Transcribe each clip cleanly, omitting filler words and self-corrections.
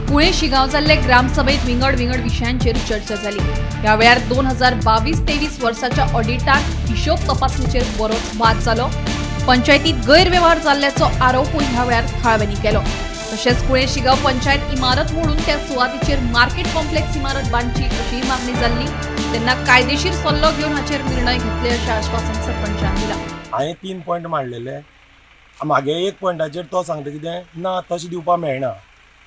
पुणे शिगाव जाल्ले ग्रामसभेत विंगड विशयांचेर चर्चा जाली। ह्या वेळार 2022-23 वर्साच्या ऑडिटाक हिशोब तपासणीचेर बरोच वाद जालो। पंचायतीत गैरव्यवहार जाल्ल्याचो आरोपूय ह्या वेळार थळाव्यांनी केलो। तशेंच पुणे शिगाव पंचायत इमारत मोडून त्या सुवातीचेर मार्केट कॉम्प्लेक्स इमारत बांदची अशी मागणी जाल्ली तेन्ना कायदेशीर सल्लो घेवन हाचेर निर्णय घेतले अशें आश्वासन सरपंचान दिलां। हांवें 3 पॉयंट मांडलेले। मागे एक पॉयंटाचेर तो सांगता कितें ना तशें दिवपाक मेळना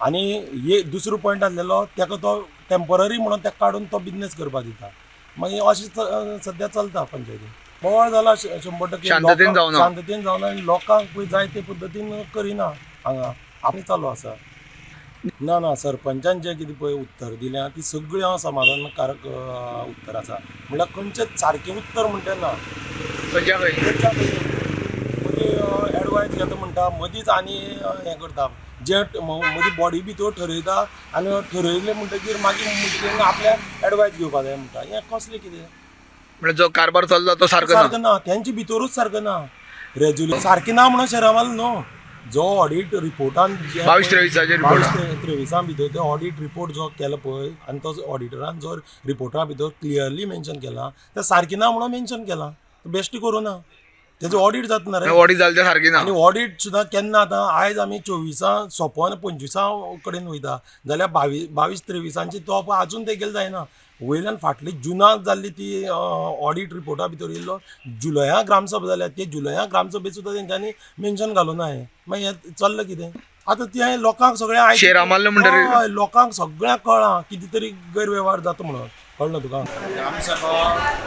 आनी दुसरो पॉयंट आसलेलो ताका तो टेम्पररी म्हणून ताका काडून तो बिजनेस करपाक दिता। मागीर अशें सद्या चलता पंचायतीन बोवाळ जाला 100% शांततेन जावना आनी लोकांक पळय जाय ते पद्दतीन करिना हांगा आमी चालू आसा। ना सरपंचान जें कितें पळय उत्तर दिल्यां ती सगळीं हांव समाधानकारक उत्तर आसा। म्हणल्यार खंयचेंच सारकें उत्तर म्हणटा ना मदीं एडवायस घेता म्हणटा मदींच आनी हें करता जे मदीं बॉडी भितर ठरयता आनी ठरयलें म्हणटकीर मागीर आपल्या एडवायस घेवपाक जाय म्हणटा हें कसलें कितें म्हणजे जो कारभार चलता तो सारको ना तेंची भितरूच सारको ना रेजुल्यूशन सारकें ना म्हणून शरामाल न्हू जो ऑडिट रिपोर्टान 22-23 भितर तो ऑडिट रिपोर्ट जो केला पळय आनी तो ऑडिटरान जो रिपोर्टा भितर क्लियरली मेन्शन केला ते सारकें ना म्हणून मेन्शन केला बेश्टी करूं ना तेजो ऑडिट जाता रे ऑडिट जालें तें सारकें ना आनी ऑडिट सुद्दां केन्ना आतां आयज आमी 24 सोंपोवन 25 कडेन वयता जाल्यार 22-23 तो आजून तेगेले जायना वयल्यान फाटली जुनाक जाल्ली ती ऑडिट रिपोर्टा भितर येयल्लो जुलया ग्रामसभा जाल्या ते जुलया ग्रामसभेत सुद्दां तेंच्यांनी मेन्शन घालूं ना हें मागीर हें चल्लां कितें आतां तें लोकांक सगळ्या लोकांक सगळ्यांक कळ्ळां कितें तरी गैरवेव्हार जाता म्हणून कळ्ळें तुका ग्रामसभा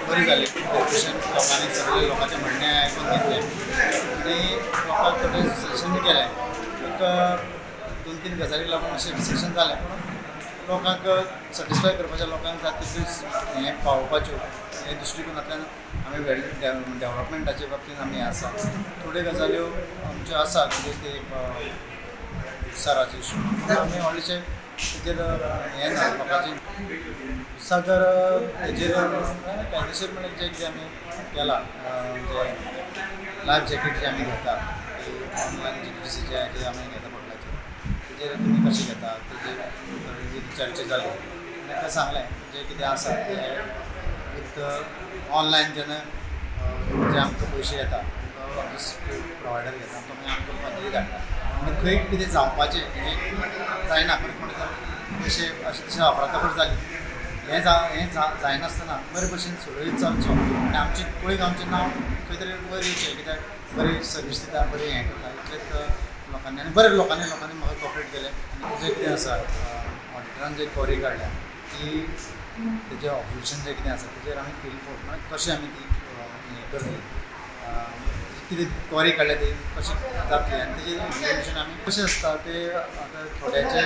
बरी जाली लोकांनी सगळे लोकांचे म्हणणे आयकून घेतले आनी लोकां कडेन सजेशन केलें एक 2-3 गजाली लागून अशें डिसिशन जालें पूण लोकांक सॅटिस्फाय करपाच्या लोकांक जाता तितल्योच हें पावोवपाच्यो हे दृश्टिकोनांतल्यान आमी डेव्हलपमेंटाचे बाबतींत आमी आसा थोड्यो गजाल्यो आमच्यो आसा कितें ते उसाराचे इशू आमी व्हडलेशे तेजेर हें ना लोकांची सागर हेजेर कायदेशीर म्हणून जे कितें आमी केलां म्हणजे लायफ जॅकेट जे आमी घेता ऑनलायन जीपीसीचे जे आमी घेता पोर्टलाचेर तेजेर तुमी कशें घेता तेजेर चर्चा जाली ताका सांगलें जें कितें आसा तें विथ ऑनलायन जेन्ना जे आमकां पयशे येता प्रोवायडर घेता तो मागीर आमकां पद्दती धाडटा आनी खंय कितें जावपाचें हें जायना कोणी पयशे अशें तशें अफरातफर जाली हें जायनासतना बरे भशेन सुरळीत चलचो आनी आमचें कुळी गांवचें नांव खंय तरी वयर येवचें कित्याक बरी सर्वीस दिता बरी हें करता इतलेंच लोकांनी आनी बरें लोकांनी म्हाका कॉपरेट केलें आनी जें कितें आसा ऑडिटरान जी क्वरी काडल्या ती तेजें ऑब्जर्वेशन जें कितें आसा तेजेर आमी फील फोर्ट कशें आमी ती हें करतली कितें क्वरी काडल्या ती कशी जातली आनी तेजें इन्फॉर्मेशन आमी कशें आसता ते आतां थोड्याचे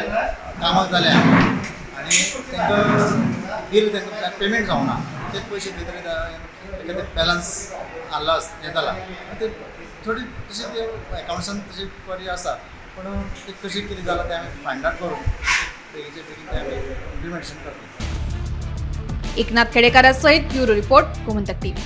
कामाक जाले आनी तांकां बील तांकां पेमेंट जावना ते पयशे खंय तरी एखादें बॅलन्स आसला हें जाला ते थोडी तशी ते एकाउंट्सान तशी क्वरी आसा पूण ते कशें कितें जालां तें आमी फायंड आउट करून बेगीचे बेगीन तें आमी इम्प्लिमेंटेशन करता। एकनाथ खेडेकारा सयत ब्युरो रिपोर्ट गोमंतक टीव्ही।